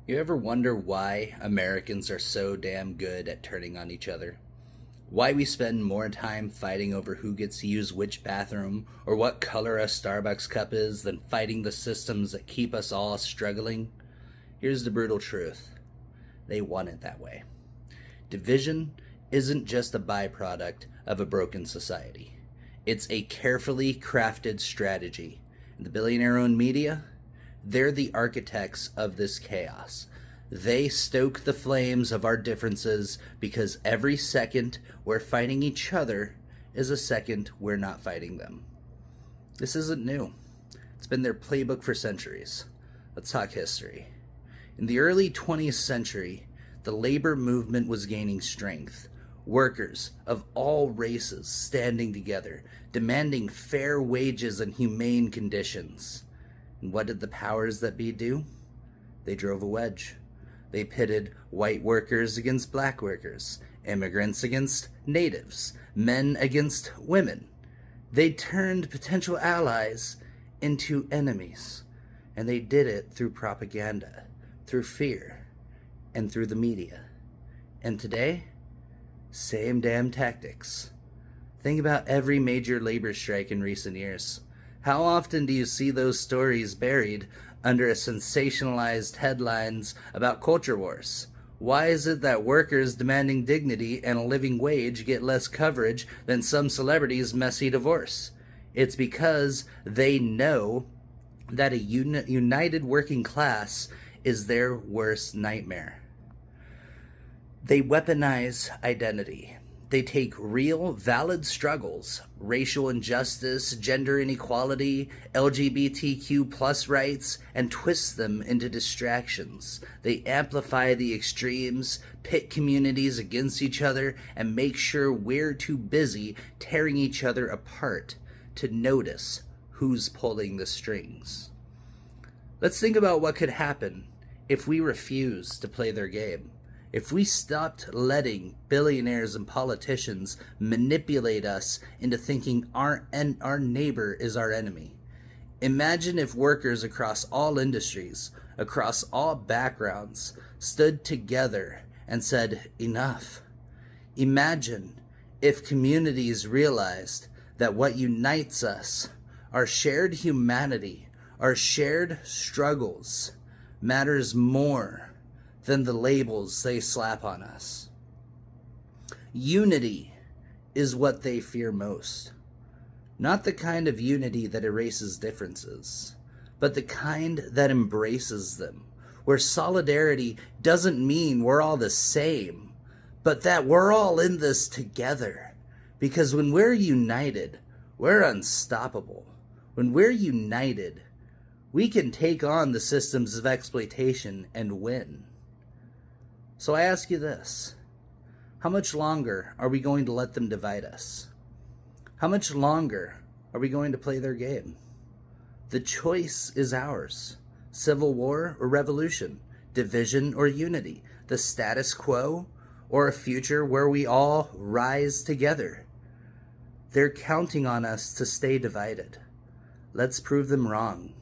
You ever wonder why Americans are so damn good at turning on each other? Why we spend more time fighting over who gets to use which bathroom or what color a Starbucks cup is than fighting the systems that keep us all struggling? Here's the brutal truth: they want it that way. Division isn't just a byproduct of a broken society, it's a carefully crafted strategy. And the billionaire owned media, they're the architects of this chaos. They stoke the flames of our differences because every second we're fighting each other is a second we're not fighting them. This isn't new. It's been their playbook for centuries. Let's talk history. In the early 20th century, the labor movement was gaining strength. Workers of all races standing together, demanding fair wages and humane conditions. And what did the powers that be do? They drove a wedge. They pitted white workers against black workers, immigrants against natives, men against women. They turned potential allies into enemies. And they did it through propaganda, through fear, and through the media. And today, same damn tactics. Think about every major labor strike in recent years. How often do you see those stories buried under a sensationalized headlines about culture wars? Why is it that workers demanding dignity and a living wage get less coverage than some celebrities' messy divorce? It's because they know that a united working class is their worst nightmare. They weaponize identity. They take real, valid struggles, racial injustice, gender inequality, LGBTQ plus rights, and twist them into distractions. They amplify the extremes, pit communities against each other, and make sure we're too busy tearing each other apart to notice who's pulling the strings. Let's think about what could happen if we refuse to play their game. If we stopped letting billionaires and politicians manipulate us into thinking our neighbor is our enemy. Imagine if workers across all industries, across all backgrounds, stood together and said, enough. Imagine if communities realized that what unites us, our shared humanity, our shared struggles, matters more than the labels they slap on us. Unity is what they fear most. Not the kind of unity that erases differences, but the kind that embraces them, where solidarity doesn't mean we're all the same, but that we're all in this together. Because when we're united, we're unstoppable. When we're united, we can take on the systems of exploitation and win. So I ask you this: how much longer are we going to let them divide us? How much longer are we going to play their game? The choice is ours. Civil war or revolution, division or unity, the status quo or a future where we all rise together. They're counting on us to stay divided. Let's prove them wrong.